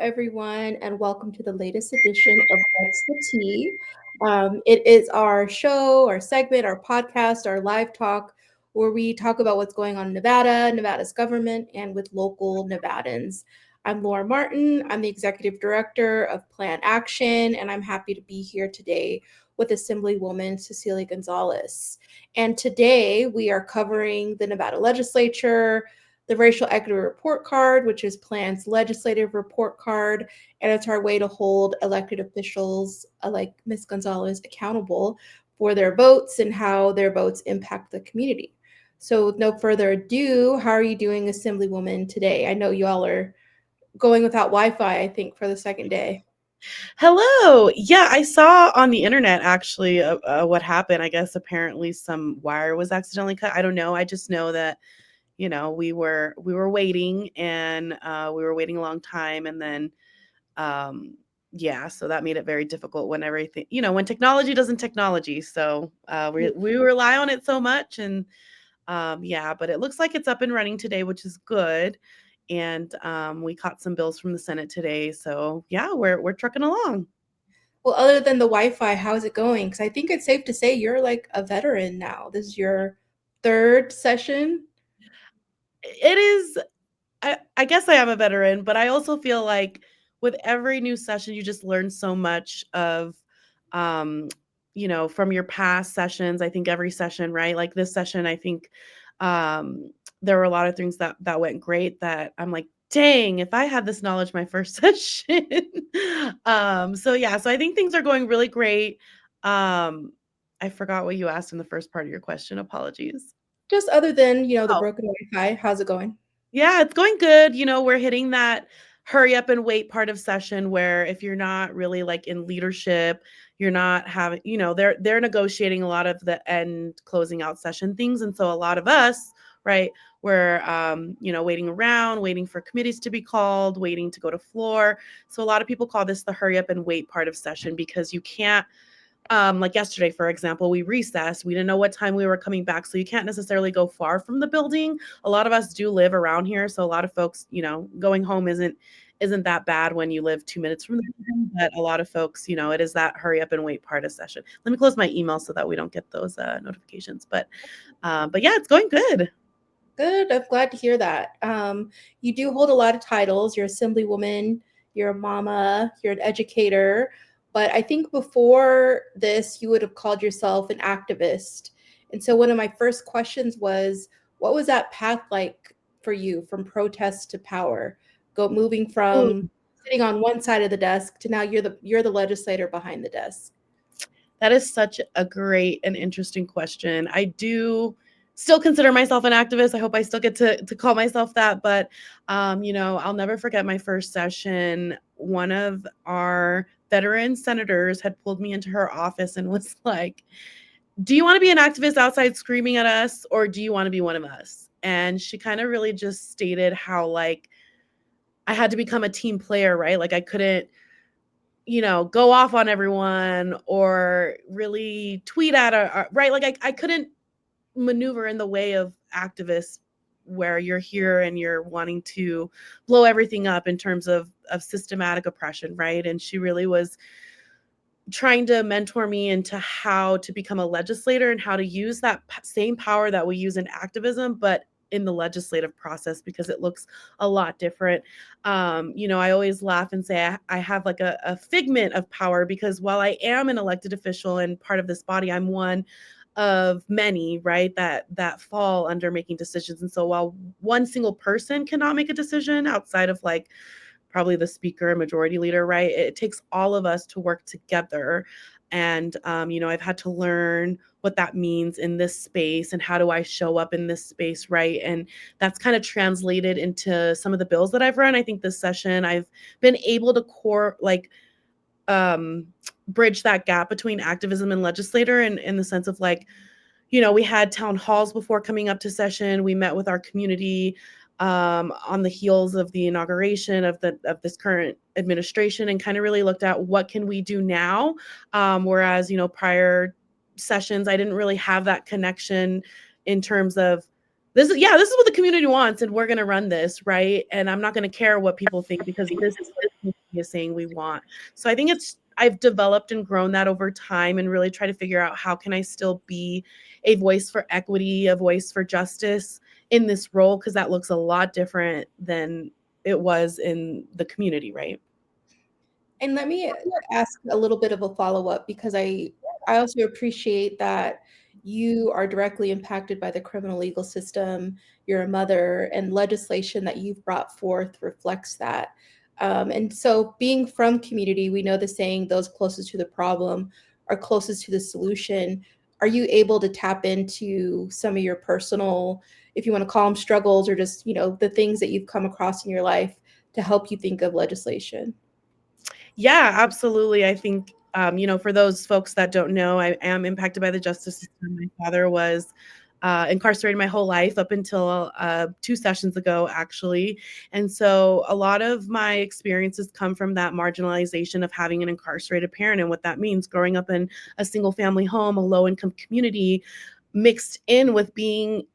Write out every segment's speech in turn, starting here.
everyone, and welcome to the latest edition of What's the Tea. It is our show, our segment, our podcast, our live talk, where we talk about what's going on in Nevada, Nevada's government, and with local Nevadans. I'm Laura Martin. I'm the executive director of Plan Action, and I'm happy to be here today with Assemblywoman Cecelia Gonzalez. And today we are covering the Nevada legislature, the Racial Equity Report Card, which is Plan's legislative report card, and it's our way to hold elected officials like Ms. Gonzalez accountable for their votes and how their votes impact the community. So with no further ado, how are you doing, Assemblywoman, today? I know you all are going without Wi-Fi, I think, for the second day. Hello. Yeah, I saw on the internet actually what happened. I guess apparently some wire was accidentally cut. I don't know. I just know that we were waiting and we were waiting a long time, and then yeah, so that made it very difficult when everything when technology doesn't technology. So we rely on it so much, and yeah, but it looks like it's up and running today, which is good. And we caught some bills from the Senate today, so yeah, we're trucking along. Well, other than the Wi-Fi, how's it going? Because I think it's safe to say you're like a veteran now. This is your third session. It is. I guess I am a veteran, but I also feel like with every new session, you just learn so much of, um, from your past sessions. I think every session, right? Like this session, I think there were a lot of things that went great. That I'm like, dang, if I had this knowledge my first session. So yeah, so I think things are going really great. Um, I forgot what you asked in the first part of your question. Apologies. Just other than, the Oh, broken Wi-Fi, how's it going? yeah, it's going good. We're hitting that hurry up and wait part of session where if you're not really like in leadership, you're not having, they're negotiating a lot of the end closing out session things. And so a lot of us, right, we're waiting around, waiting for committees to be called, waiting to go to floor. So a lot of people call this the hurry up and wait part of session because you can't like yesterday, for example, we recessed. We didn't know what time we were coming back. So you can't necessarily go far from the building. A lot of us do live around here. So a lot of folks, going home isn't that bad when you live 2 minutes from the building. But a lot of folks, it is that hurry up and wait part of session. Let me close my email so that we don't get those notifications. But yeah, it's going good. Good. I'm glad to hear that. You do hold a lot of titles. You're Assemblywoman, you're a mama, you're an educator. But I think before this, you would have called yourself an activist. And so one of my first questions was, what was that path like for you from protest to power? Moving from sitting on one side of the desk to now you're the legislator behind the desk. That is such a great and interesting question. I do still consider myself an activist. I hope I still get to call myself that. But, I'll never forget my first session. One of our veteran senators had pulled me into her office and was like, do you want to be an activist outside screaming at us, or do you want to be one of us? And she kind of really just stated how, like, I had to become a team player, right? Like, I couldn't go off on everyone or really tweet at right? Like I couldn't maneuver in the way of activists where you're here and you're wanting to blow everything up in terms of systematic oppression, right? And she really was trying to mentor me into how to become a legislator and how to use that same power that we use in activism, but in the legislative process because it looks a lot different. I always laugh and say I have like a figment of power because while I am an elected official and part of this body, I'm one of many, right, that fall under making decisions. And so while one single person cannot make a decision outside of like probably the speaker and majority leader, right? It takes all of us to work together. And, I've had to learn what that means in this space and how do I show up in this space, right? And that's kind of translated into some of the bills that I've run. I think this session I've been able to bridge that gap between activism and legislator in the sense of like, we had town halls before coming up to session. We met with our community on the heels of the inauguration of this current administration and kind of really looked at what can we do now. Whereas, prior sessions, I didn't really have that connection in terms of this is what the community wants and we're going to run this, right? And I'm not going to care what people think because this is saying we want. So I think I've developed and grown that over time and really try to figure out how can I still be a voice for equity, a voice for justice in this role, because that looks a lot different than it was in the community, right? And let me ask a little bit of a follow-up because I also appreciate that you are directly impacted by the criminal legal system. You're a mother, and legislation that you've brought forth reflects that. And so, being from community, we know the saying, "Those closest to the problem are closest to the solution." Are you able to tap into some of your personal, if you want to call them struggles, or just the things that you've come across in your life to help you think of legislation? Yeah, absolutely. I think, for those folks that don't know, I am impacted by the justice system. My father was incarcerated my whole life up until 2 sessions ago, actually. And so a lot of my experiences come from that marginalization of having an incarcerated parent and what that means growing up in a single family home, a low income community, mixed in with being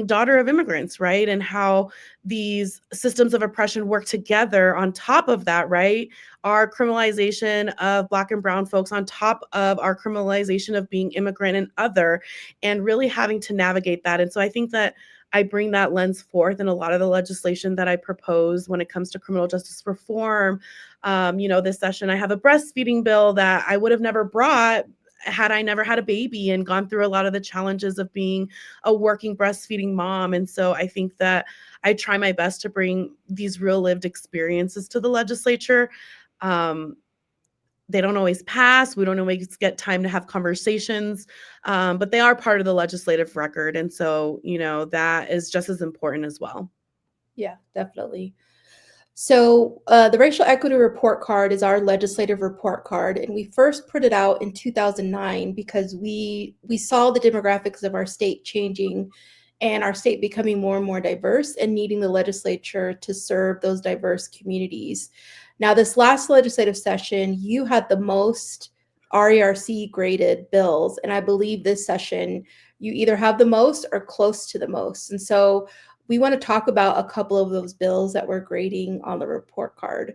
daughter of immigrants, right? And how these systems of oppression work together on top of that, right? Our criminalization of Black and brown folks on top of our criminalization of being immigrant and other, and really having to navigate that. And so I think that I bring that lens forth in a lot of the legislation that I propose when it comes to criminal justice reform. This session, I have a breastfeeding bill that I would have never brought had I never had a baby and gone through a lot of the challenges of being a working breastfeeding mom. And so I think that I try my best to bring these real lived experiences to the legislature. Um, they don't always pass. We don't always get time to have conversations, but they are part of the legislative record. And so, that is just as important as well. Yeah, definitely. So, the Racial Equity Report Card is our legislative report card, and we first put it out in 2009 because we saw the demographics of our state changing and our state becoming more and more diverse and needing the legislature to serve those diverse communities. Now, this last legislative session, you had the most RERC graded bills, and I believe this session you either have the most or close to the most. And so we want to talk about a couple of those bills that we're grading on the report card.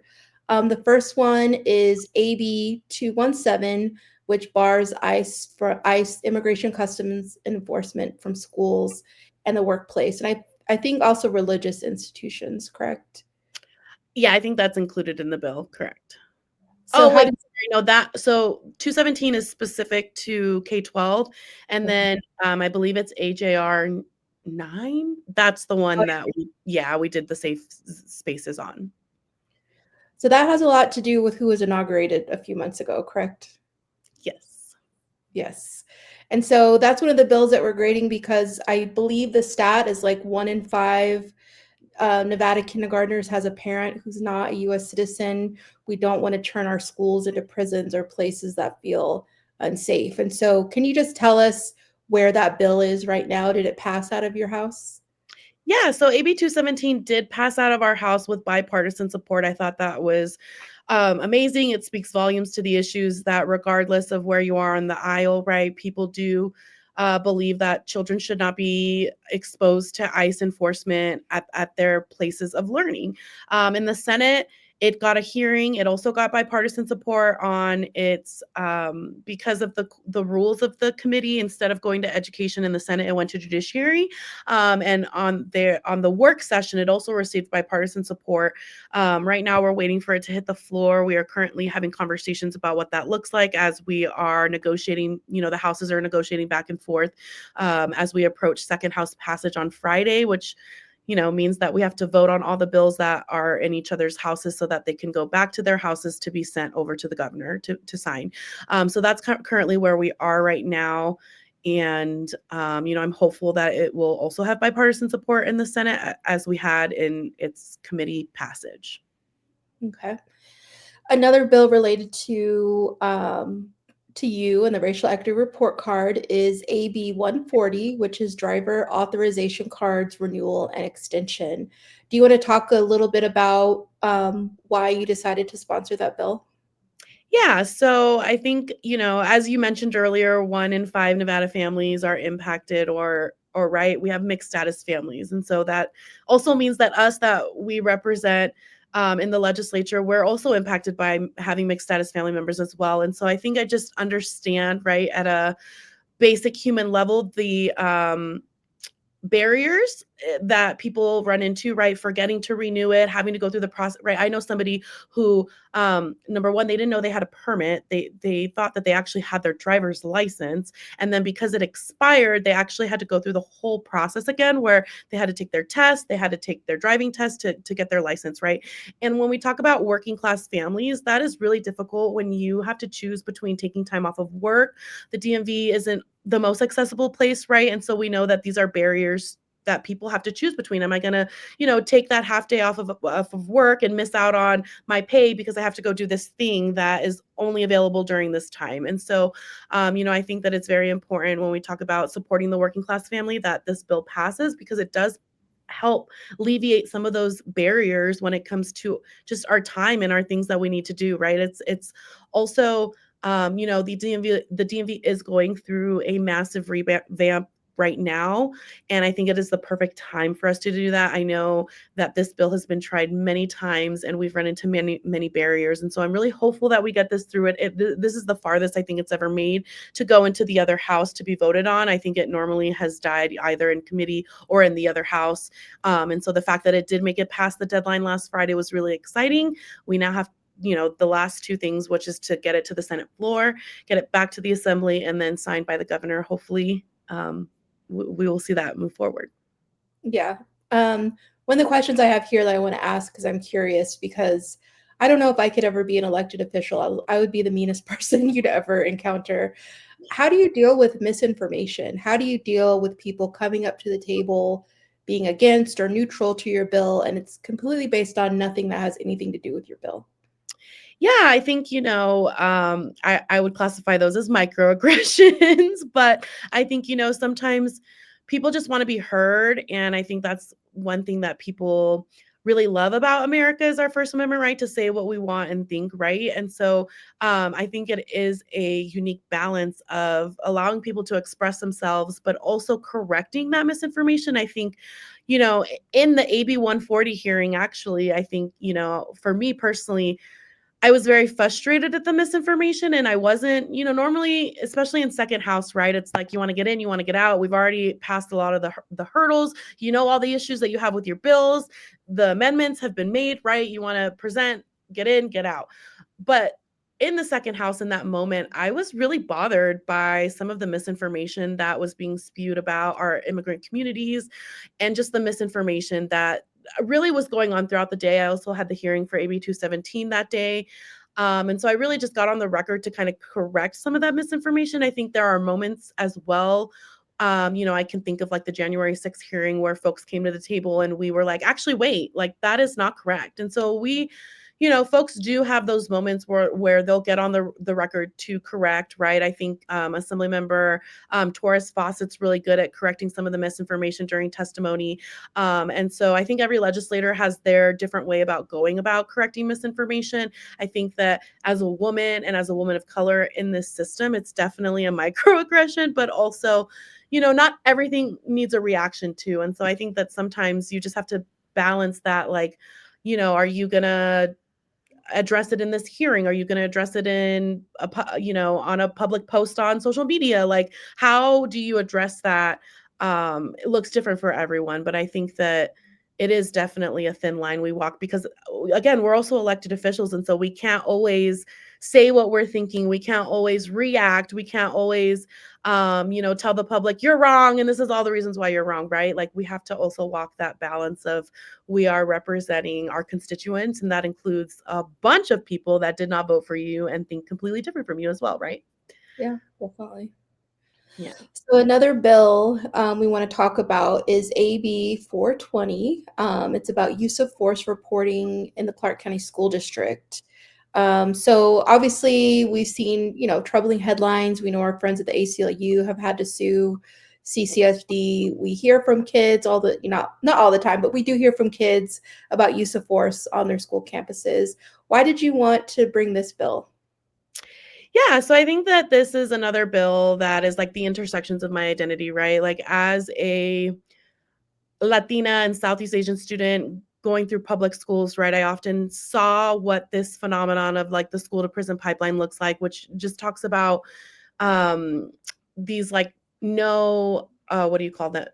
The first one is AB 217, which bars ICE immigration customs enforcement from schools and the workplace. And I think also religious institutions, correct? Yeah, I think that's included in the bill. Correct. So Oh, how wait, did sorry, no, so 217 is specific to K-12, and then, I believe it's AJR 9? That's the one that we did the safe spaces on. so that has a lot to do with who was inaugurated a few months ago, correct? Yes. Yes. And so that's one of the bills that we're grading because I believe the stat is like 1 in 5 Nevada kindergartners has a parent who's not a US citizen. We don't want to turn our schools into prisons or places that feel unsafe. And so, can you just tell us where that bill is right now? Did it pass out of your house? Yeah, so AB 217 did pass out of our house with bipartisan support. I thought that was amazing. It speaks volumes to the issues that, regardless of where you are on the aisle, right, people do believe that children should not be exposed to ICE enforcement at their places of learning. In the Senate, it got a hearing. It also got bipartisan support on its because of the rules of the committee. Instead of going to education in the Senate, it went to judiciary. And on the work session, it also received bipartisan support. Right now, we're waiting for it to hit the floor. We are currently having conversations about what that looks like as we are negotiating. The houses are negotiating back and forth as we approach second house passage on Friday, which means that we have to vote on all the bills that are in each other's houses so that they can go back to their houses to be sent over to the governor to sign. So that's currently where we are right now. And, I'm hopeful that it will also have bipartisan support in the Senate as we had in its committee passage. Okay. Another bill related to you and the racial equity report card is AB 140, which is driver authorization cards renewal and extension. Do you want to talk a little bit about why you decided to sponsor that bill? Yeah, so I think, as you mentioned earlier, 1 in 5 Nevada families are impacted or right, we have mixed status families. And so that also means that we represent in the legislature, we're also impacted by having mixed status family members as well. And so I think I just understand, right, at a basic human level, the barriers that people run into, right? Forgetting to renew it, having to go through the process, right? I know somebody who, number one, they didn't know they had a permit. They thought that they actually had their driver's license, and then because it expired, they actually had to go through the whole process again, where they had to take their test, they had to take their driving test to get their license, right? And when we talk about working class families, that is really difficult when you have to choose between taking time off of work. The DMV isn't the most accessible place, right? And so we know that these are barriers that people have to choose between. Am I going to, take that half day off of work and miss out on my pay because I have to go do this thing that is only available during this time? And so, I think that it's very important when we talk about supporting the working class family that this bill passes, because it does help alleviate some of those barriers when it comes to just our time and our things that we need to do, right? It's also, the DMV is going through a massive revamp right now, and I think it is the perfect time for us to do that. I know that this bill has been tried many times and we've run into many barriers, and so I'm really hopeful that we get this through. This is the farthest I think it's ever made to go into the other house to be voted on. I think it normally has died either in committee or in the other house, and so the fact that it did make it past the deadline last Friday was really exciting. We now have the last two things, which is to get it to the Senate floor, get it back to the Assembly, and then signed by the governor. Hopefully, we will see that move forward. Yeah. One of the questions I have here that I want to ask, because I'm curious, because I don't know if I could ever be an elected official. I would be the meanest person you'd ever encounter. How do you deal with misinformation? How do you deal with people coming up to the table being against or neutral to your bill, and it's completely based on nothing that has anything to do with your bill? Yeah, I think, I would classify those as microaggressions, but I think, sometimes people just want to be heard. And I think that's one thing that people really love about America is our First Amendment right to say what we want and think, right? And so I think it is a unique balance of allowing people to express themselves, but also correcting that misinformation. I think, in the AB 140 hearing, actually, I think, for me personally, I was very frustrated at the misinformation, and I wasn't, normally, especially in second house, right? It's like you want to get in, you want to get out. We've already passed a lot of the hurdles. All the issues that you have with your bills. The amendments have been made, right? You want to present, get in, get out. But in the second house, in that moment, I was really bothered by some of the misinformation that was being spewed about our immigrant communities, and just the misinformation that really was going on throughout the day. I also had the hearing for AB 217 that day. And so I really just got on the record to kind of correct some of that misinformation. I think there are moments as well. I can think of like the January 6th hearing where folks came to the table and we were like, actually, wait, like that is not correct. And so folks do have those moments where they'll get on the record to correct, right? I think Assemblymember Torres Fawcett's really good at correcting some of the misinformation during testimony. And so I think every legislator has their different way about going about correcting misinformation. I think that as a woman and as a woman of color in this system, it's definitely a microaggression, but also, not everything needs a reaction to. And so I think that sometimes you just have to balance that, like, are you going to address it in this hearing? Are you going to address it in on a public post on social media? Like, how do you address that? It looks different for everyone, but I think that it is definitely a thin line we walk, because again, we're also elected officials. And so we can't always say what we're thinking. We can't always react. We can't always, tell the public you're wrong and this is all the reasons why you're wrong, right? Like, we have to also walk that balance of, we are representing our constituents, and that includes a bunch of people that did not vote for you and think completely different from you as well, right? Yeah, definitely. Yeah. So another bill we want to talk about is AB 420. It's about use of force reporting in the Clark County School District. So obviously we've seen, troubling headlines. We know our friends at the ACLU have had to sue CCSD. We hear from kids not all the time, but we do hear from kids about use of force on their school campuses. Why did you want to bring this bill? Yeah, so I think that this is another bill that is like the intersections of my identity, right? Like, as a Latina and Southeast Asian student going through public schools, right, I often saw what this phenomenon of like the school to prison pipeline looks like, which just talks about these like no what do you call that,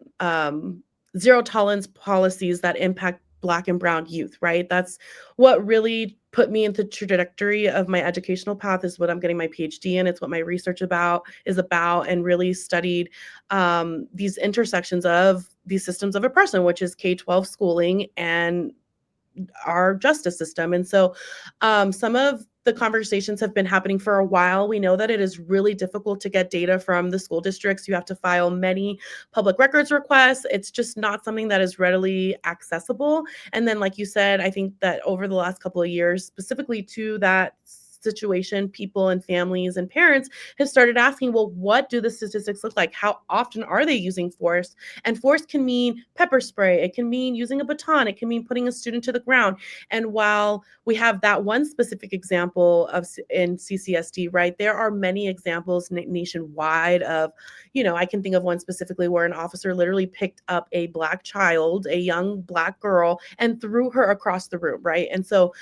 zero tolerance policies that impact Black and brown youth, right? That's what really put me into the trajectory of my educational path, is what I'm getting my PhD in. It's what my research is about, and really studied these intersections of these systems of oppression, which is K-12 schooling and our justice system. And so some of the conversations have been happening for a while. We know that it is really difficult to get data from the school districts. You have to file many public records requests. It's just not something that is readily accessible. And then, like you said, I think that over the last couple of years, specifically to that situation, people and families and parents have started asking, well, what do the statistics look like? How often are they using force? And force can mean pepper spray, it can mean using a baton, it can mean putting a student to the ground. And while we have that one specific example of in CCSD, right, there are many examples nationwide of, I can think of one specifically where an officer literally picked up a Black child, a young Black girl, and threw her across the room, right? And so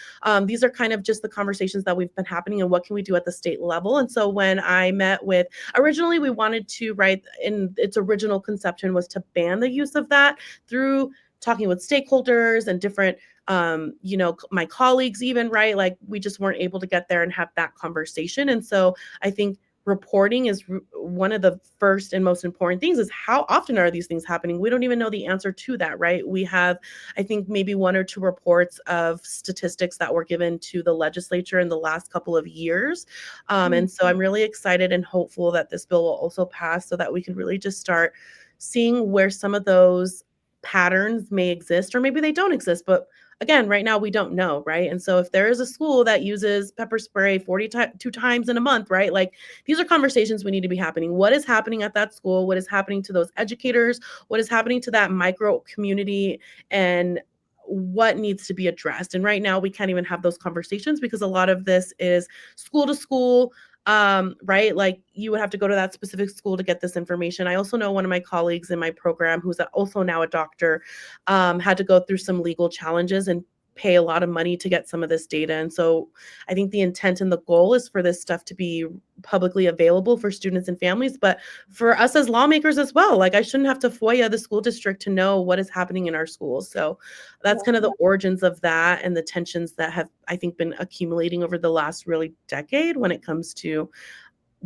these are kind of just the conversations that we've been happening, and what can we do at the state level. And so when I met with, originally we wanted to, right, in its original conception was to ban the use of that. Through talking with stakeholders and different my colleagues even, right, like we just weren't able to get there and have that conversation. And so I think reporting is one of the first and most important things. Is how often are these things happening? We don't even know the answer to that, right? We have, I think, maybe one or two reports of statistics that were given to the legislature in the last couple of years. And so I'm really excited and hopeful that this bill will also pass, so that we can really just start seeing where some of those patterns may exist, or maybe they don't exist. But again, right now we don't know, right? And so if there is a school that uses pepper spray 42 times in a month, right? Like, these are conversations we need to be happening. What is happening at that school? What is happening to those educators? What is happening to that micro community? And what needs to be addressed? And right now we can't even have those conversations, because a lot of this is school to school, right? Like, you would have to go to that specific school to get this information. I also know one of my colleagues in my program, who's also now a doctor, had to go through some legal challenges and pay a lot of money to get some of this data. And so I think the intent and the goal is for this stuff to be publicly available for students and families, but for us as lawmakers as well. Like, I shouldn't have to FOIA the school district to know what is happening in our schools. So that's kind of the origins of that, and the tensions that have, I think, been accumulating over the last really decade when it comes to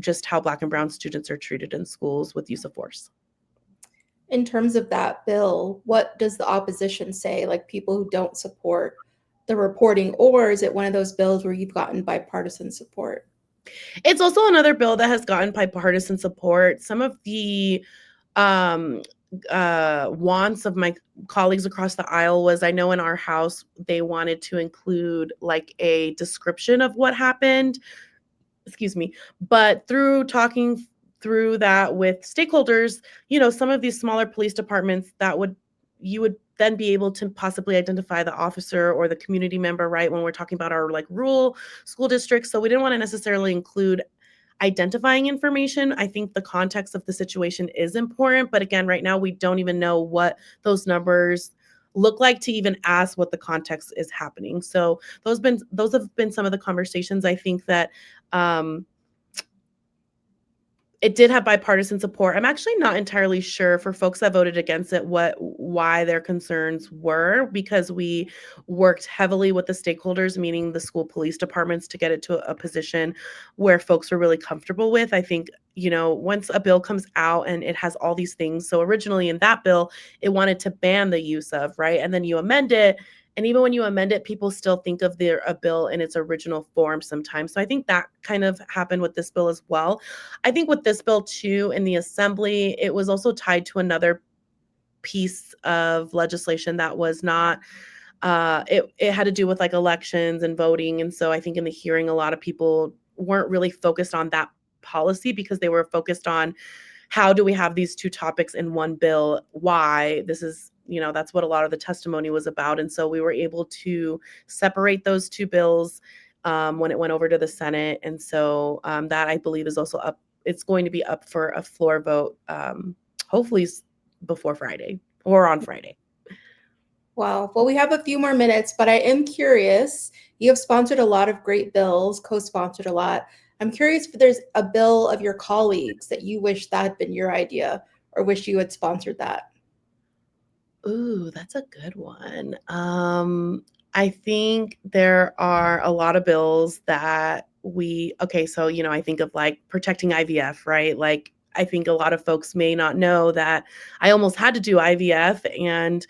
just how Black and brown students are treated in schools with use of force. In terms of that bill, what does the opposition say? Like, people who don't support the reporting, or is it one of those bills where you've gotten bipartisan support? It's also another bill that has gotten bipartisan support. Some of the wants of my colleagues across the aisle was, I know in our House, they wanted to include like a description of what happened. Excuse me. But through talking through that with stakeholders, some of these smaller police departments, you would then be able to possibly identify the officer or the community member, right? When we're talking about our like rural school districts. So we didn't want to necessarily include identifying information. I think the context of the situation is important, but again, right now we don't even know what those numbers look like to even ask what the context is happening. So those have been some of the conversations. I think that it did have bipartisan support. I'm actually not entirely sure, for folks that voted against it, why their concerns were, because we worked heavily with the stakeholders, meaning the school police departments, to get it to a position where folks were really comfortable with. I think, once a bill comes out and it has all these things. So originally in that bill, it wanted to ban the use of, right? And then you amend it. And even when you amend it, people still think of a bill in its original form sometimes. So I think that kind of happened with this bill as well. I think with this bill too, in the Assembly, it was also tied to another piece of legislation that was not, it had to do with like elections and voting. And so I think in the hearing, a lot of people weren't really focused on that policy, because they were focused on, how do we have these two topics in one bill? Why? This is, that's what a lot of the testimony was about. And so we were able to separate those two bills when it went over to the Senate. And so that, I believe, is also up. It's going to be up for a floor vote, hopefully before Friday or on Friday. Wow. Well, we have a few more minutes, but I am curious. You have sponsored a lot of great bills, co-sponsored a lot. I'm curious if there's a bill of your colleagues that you wish that had been your idea or wish you had sponsored that. Ooh, that's a good one. I think there are a lot of bills that okay, so, I think of like protecting IVF, right? Like, I think a lot of folks may not know that I almost had to do IVF. And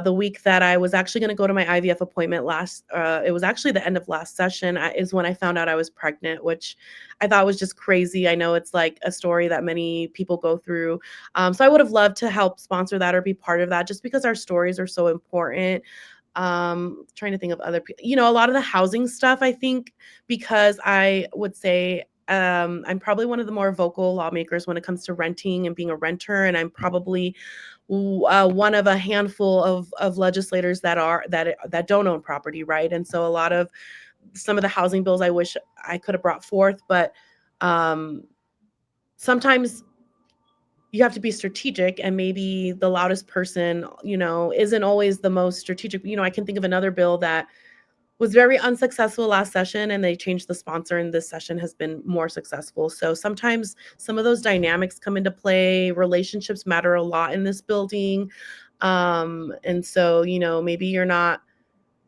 the week that I was actually going to go to my IVF appointment it was actually the end of last session, is when I found out I was pregnant, which I thought was just crazy. I know it's like a story that many people go through. So I would have loved to help sponsor that or be part of that just because our stories are so important. Trying to think of other people, a lot of the housing stuff, I think, because I would say I'm probably one of the more vocal lawmakers when it comes to renting and being a renter. And I'm probably one of a handful of legislators that don't own property, right? And so a lot of some of the housing bills I wish I could have brought forth, but sometimes you have to be strategic, and maybe the loudest person, isn't always the most strategic. I can think of another bill that was very unsuccessful last session, and they changed the sponsor, and this session has been more successful. So sometimes some of those dynamics come into play. Relationships matter a lot in this building. And so,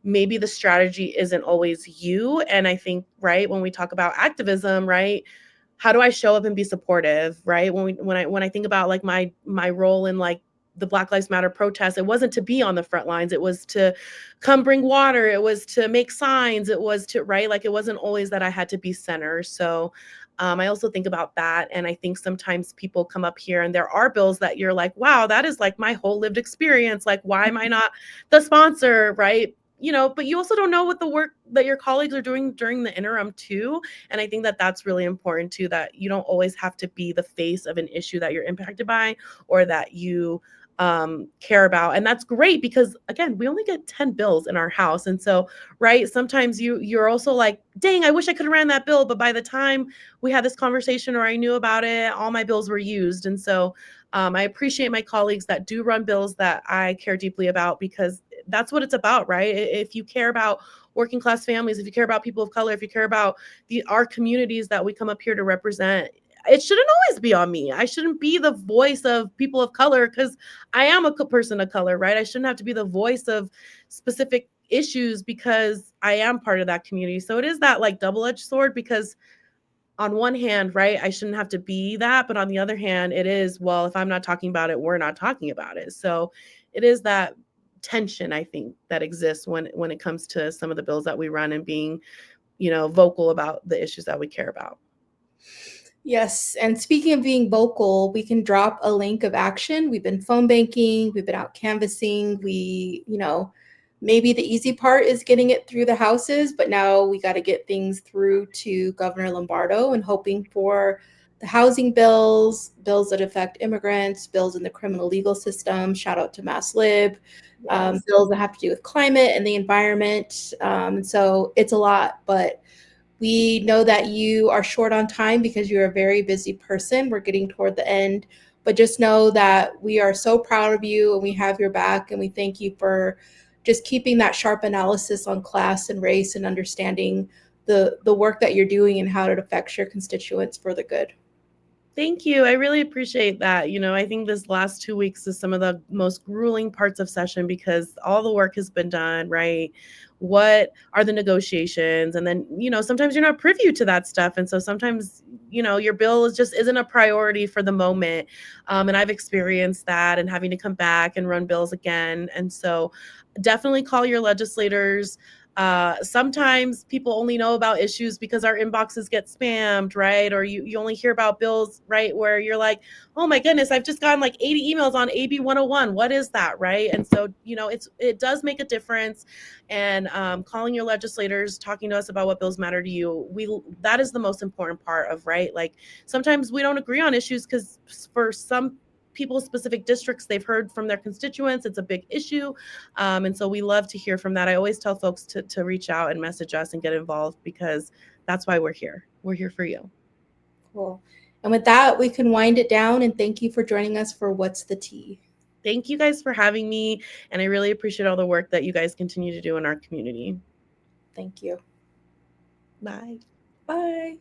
maybe the strategy isn't always you. And I think, right, when we talk about activism, right, how do I show up and be supportive, right? When I think about like my role in like the Black Lives Matter protests, it wasn't to be on the front lines. It was to come bring water. It was to make signs. It was to, right? Like, it wasn't always that I had to be center. So I also think about that. And I think sometimes people come up here and there are bills that you're like, wow, that is like my whole lived experience. Like, why am I not the sponsor, right? But you also don't know what the work that your colleagues are doing during the interim too. And I think that that's really important too, that you don't always have to be the face of an issue that you're impacted by or that you care about. And that's great because, again, we only get 10 bills in our house. And so, right, sometimes you're also like, dang, I wish I could have ran that bill. But by the time we had this conversation or I knew about it, all my bills were used. And so I appreciate my colleagues that do run bills that I care deeply about, because that's what it's about, right? If you care about working class families, if you care about people of color, if you care about our communities that we come up here to represent, it shouldn't always be on me. I shouldn't be the voice of people of color because I am a person of color, right? I shouldn't have to be the voice of specific issues because I am part of that community. So it is that like double-edged sword, because on one hand, right, I shouldn't have to be that, but on the other hand, it is, well, if I'm not talking about it, we're not talking about it. So it is that tension, I think, that exists when it comes to some of the bills that we run and being, vocal about the issues that we care about. Yes, and speaking of being vocal, we can drop a link of action. We've been phone banking, we've been out canvassing. Maybe the easy part is getting it through the houses, but now we got to get things through to Governor Lombardo, and hoping for the housing bills that affect immigrants, bills in the criminal legal system. Shout out to Mass Lib. Yes. Bills that have to do with climate and the environment. So it's a lot, but we know that you are short on time because you're a very busy person. We're getting toward the end, but just know that we are so proud of you and we have your back, and we thank you for just keeping that sharp analysis on class and race and understanding the work that you're doing and how it affects your constituents for the good. Thank you. I really appreciate that. I think this last 2 weeks is some of the most grueling parts of session because all the work has been done, right? What are the negotiations? And then, sometimes you're not privy to that stuff. And so sometimes, your bill just isn't a priority for the moment. And I've experienced that and having to come back and run bills again. And so definitely call your legislators. Sometimes people only know about issues because our inboxes get spammed, right? Or you only hear about bills, right? Where you're like, oh my goodness, I've just gotten like 80 emails on AB 101. What is that, right? And so, it does make a difference. And calling your legislators, talking to us about what bills matter to you, that is the most important part of, right? Like, sometimes we don't agree on issues because for some people's specific districts, they've heard from their constituents, it's a big issue. And so we love to hear from that. I always tell folks to reach out and message us and get involved, because that's why we're here. We're here for you. Cool. And with that, we can wind it down, and thank you for joining us for What's the Tea. thank you guys for having me. And I really appreciate all the work that you guys continue to do in our community. Thank you. Bye. Bye.